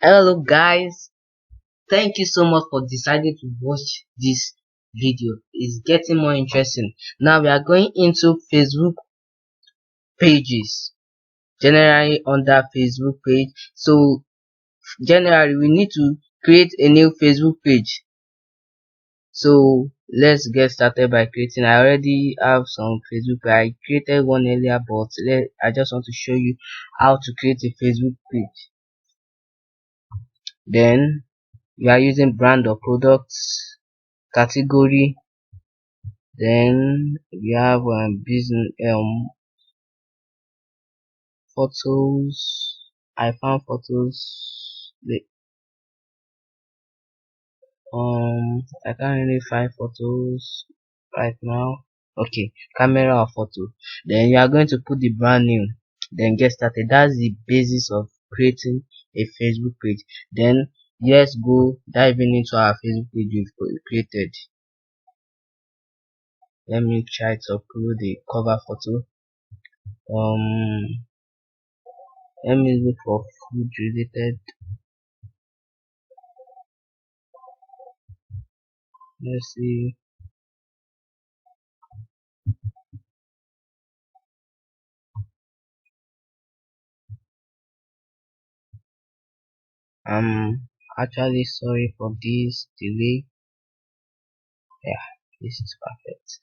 Hello guys, thank you so much for deciding to watch this video. It's getting more interesting. Now we are going into Facebook pages, generally under Facebook page. So generally we need to create a new Facebook page. So let's get started by creating. I already have some Facebook page. I created one earlier, but I just want to show you how to create a Facebook page. Then we are using brand or products, category. Then we have business photos. I found photos. I can't really find photos right now. Okay, camera or photo. Then you are going to put the brand name. Then get started. That's the basis of creating a Facebook page. Then let's go diving into our Facebook page we've created. Let me try to upload the cover photo. Let me look for food related. Let's see. I'm actually sorry for this delay. Yeah, this is perfect.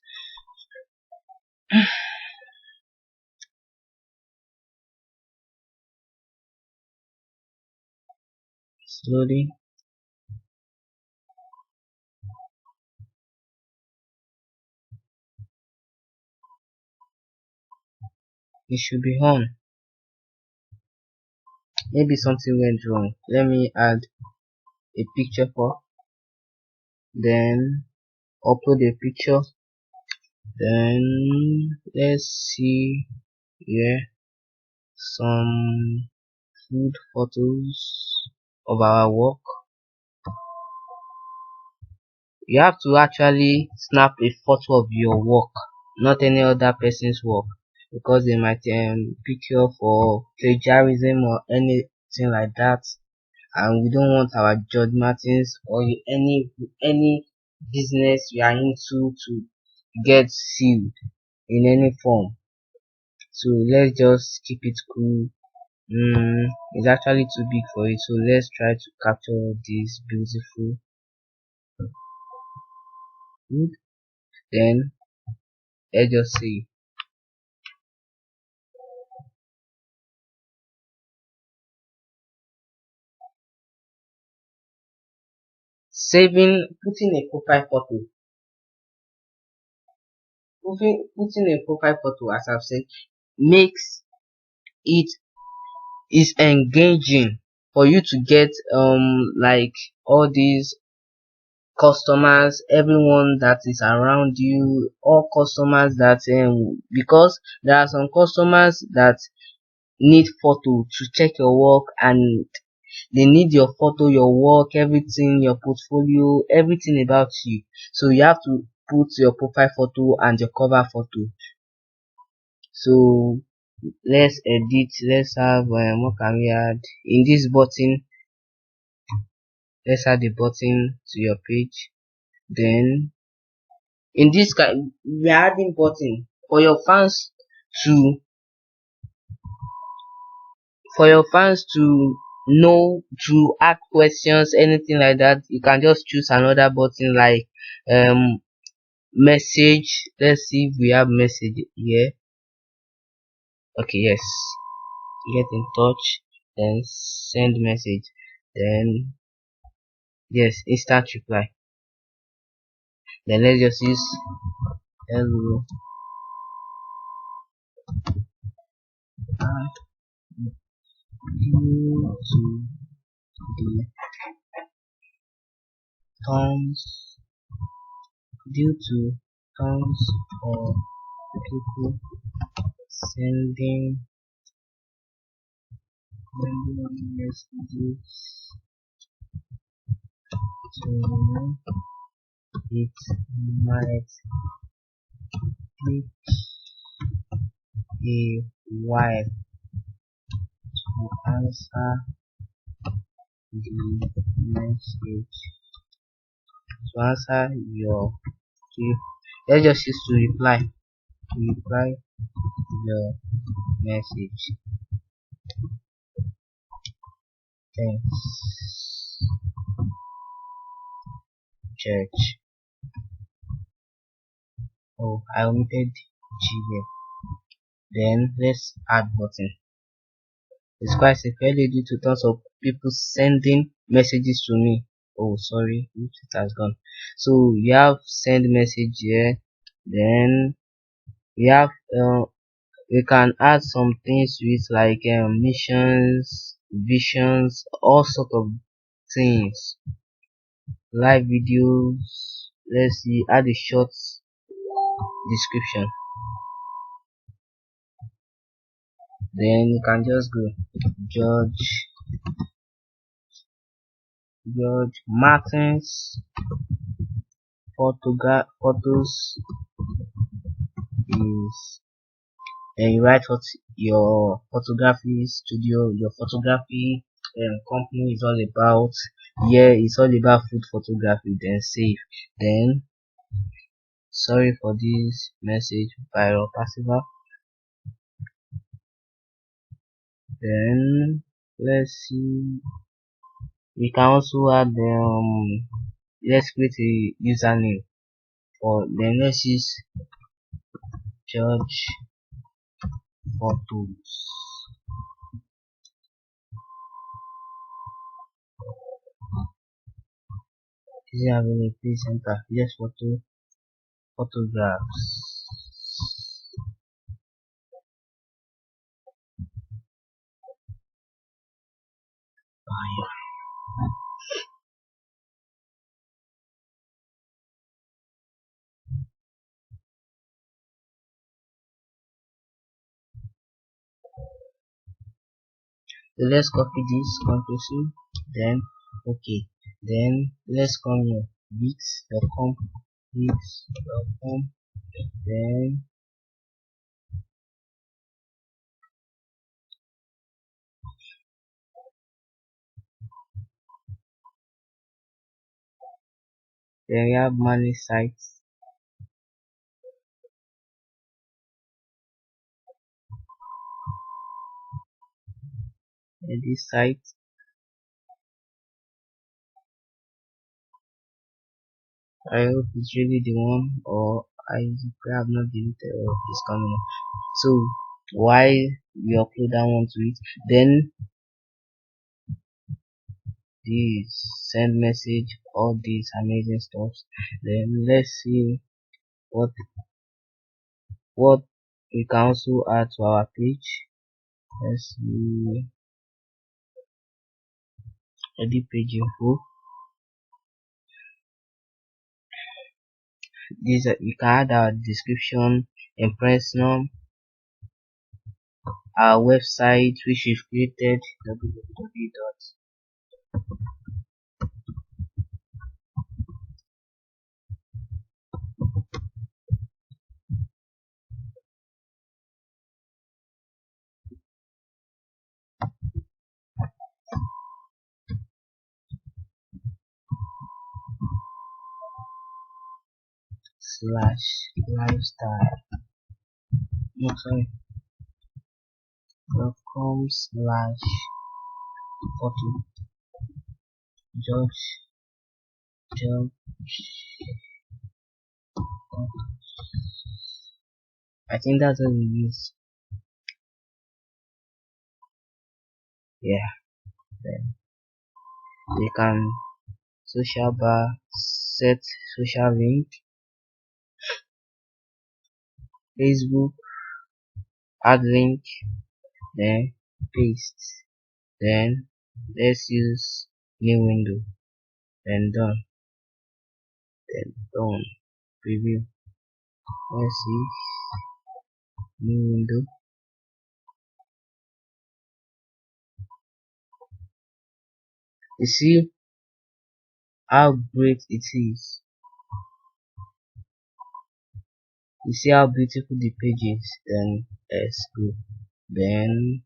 Slowly. It should be on. Maybe something went wrong. Let me add a picture for. Then upload a picture. Then let's see here some food photos of our work. You have to actually snap a photo of your work, not any other person's work, because they might pick you up for plagiarism or anything like that, and we don't want our George Martins or any business we are into to get sued in any form. So let's just keep it cool. It's actually too big for it, so let's try to capture this beautiful food. Then let's just see. Putting a profile photo, putting a profile photo, as I've said, makes it is engaging for you to get like all these customers, everyone that is around you, all customers that because there are some customers that need photo to check your work, and they need your photo, your work, everything, your portfolio, everything about you. So you have to put your profile photo and your cover photo. So let's edit. Let's have what can we add in this button? Let's add the button to your page. Then in this we are adding button for your fans to know, to ask questions, anything like that. You can just choose another button like message. Let's see if we have message here. Okay, yes, get in touch, then send message, then yes, instant reply. Then let's just use hello, due to the terms due to terms for people sending messages to me, it might take a while to answer the message to answer your to, let's just use to reply the message. Thanks, church. Oh, I omitted Gmail. Then let's add button. It's quite severely due to tons of people sending messages to me. Oh, sorry, it has gone. So we have send message here. Then we have we can add some things to it like missions, visions, all sort of things, live videos. Let's see, add a short description. Then you can just go George Martin's photos is, and you write what your photography studio, your photography company is all about. Yeah, it's all about food photography. Then save. Then sorry for this message, viral passive. Then let's see, we can also add let's create a username for, then let's use George Photos. This is having a please enter just photographs. So let's copy this, Ctrl C, then okay. Then let's come here, bits.com, then we have manage sites. And this site, I hope it's really the one, or I have not deleted, or it's coming up. So why we upload that one to it, then this send message, all these amazing stuff. Then let's see what we can also add to our page. Let's see, edit page info. This we can add our description, impression, our website which we've created, www.lifestyle, no sorry, .com/photo George I think that's what we use. Yeah, then we can social bar, set social link, Facebook, add link, then paste, then let's use new window, then done, preview. Let's see, new window. You see how great it is. You see how beautiful the page is. Then let's go. Then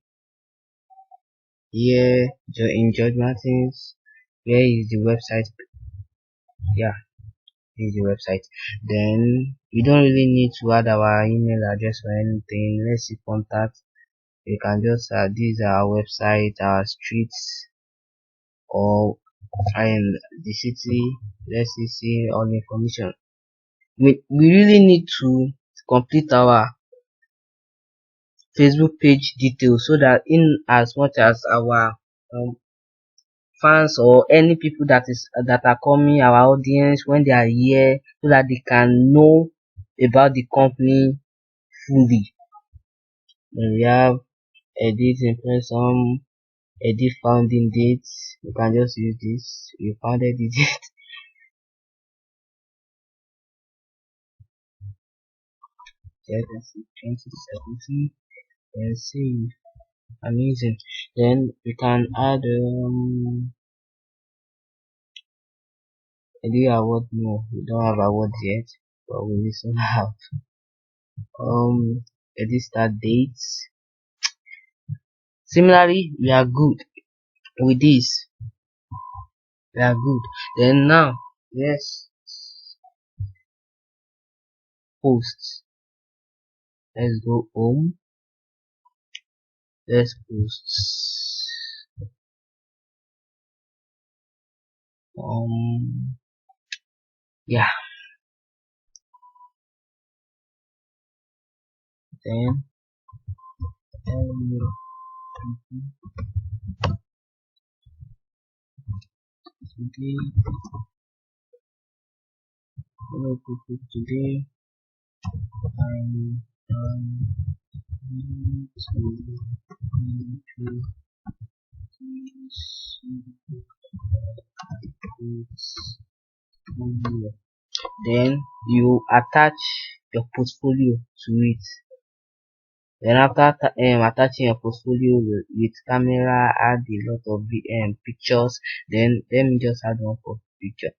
here in George Martins. Where is the website? Yeah, this is the website. Then we don't really need to add our email address or anything. Let's see contact. You can just these are our website, our streets, or find the city. Let's see all the information. We really need to complete our Facebook page details so that in as much as our fans or any people that are coming, our audience, when they are here, so that they can know about the company fully. Then we have edit impression, edit founding dates. You can just use this. We founded it 2017. And see, amazing. Then we can add do award. No, we don't have awards yet, but we will soon have. Edit start dates. Similarly, we are good with this. We are good. Then now, let's post. Let's go home. Let's post. Yeah. Then today, hello people. Today I'm going to then you attach your portfolio to it. Then after attaching your portfolio with camera, add a lot of pictures. Then let me just add one for picture.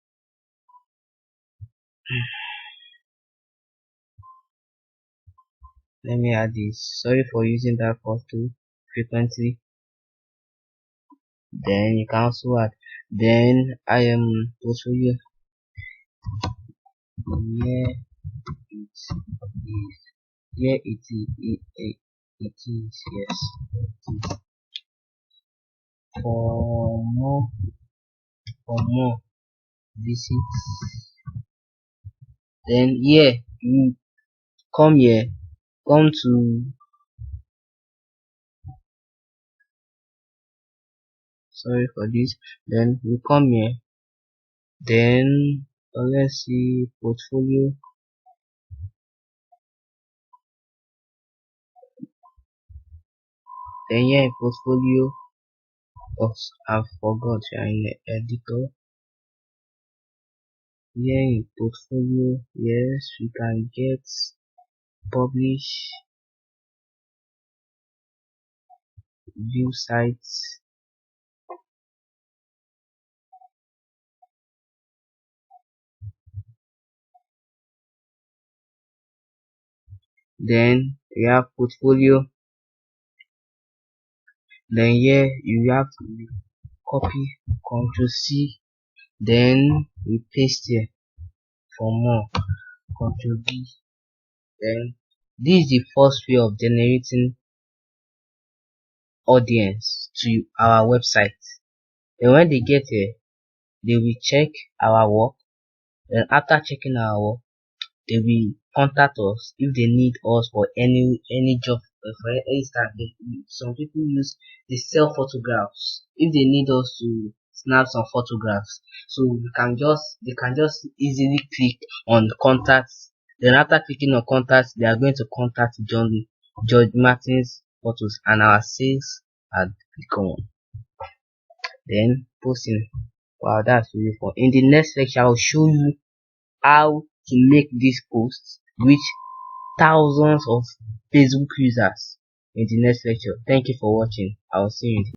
Let me add this. Sorry for using that photo frequently. Then you can also add. Then I am portfolio. Here it is. Yes. For more visits. Then here you come here. Come to sorry for this. Then we come here. Then let's see portfolio. Then here in portfolio, I forgot in the editor. Here in portfolio, yes, we can get publish, view sites. Then we have portfolio. Then here you have to copy, Ctrl C, then we paste here for more, Ctrl V. Then this is the first way of generating audience to our website. Then when they get here, they will check our work. Then after checking our work, they will contact us if they need us for any job. For instance, some people they sell photographs. If they need us to snap some photographs, so they can just easily click on contacts. Then after clicking on contacts, they are going to contact George Martins Photos, and our sales are become. Then posting. Wow, that's really fun. In the next lecture, I'll show you how to make these posts reach thousands of Facebook users in the next lecture. Thank you for watching. I'll see you in the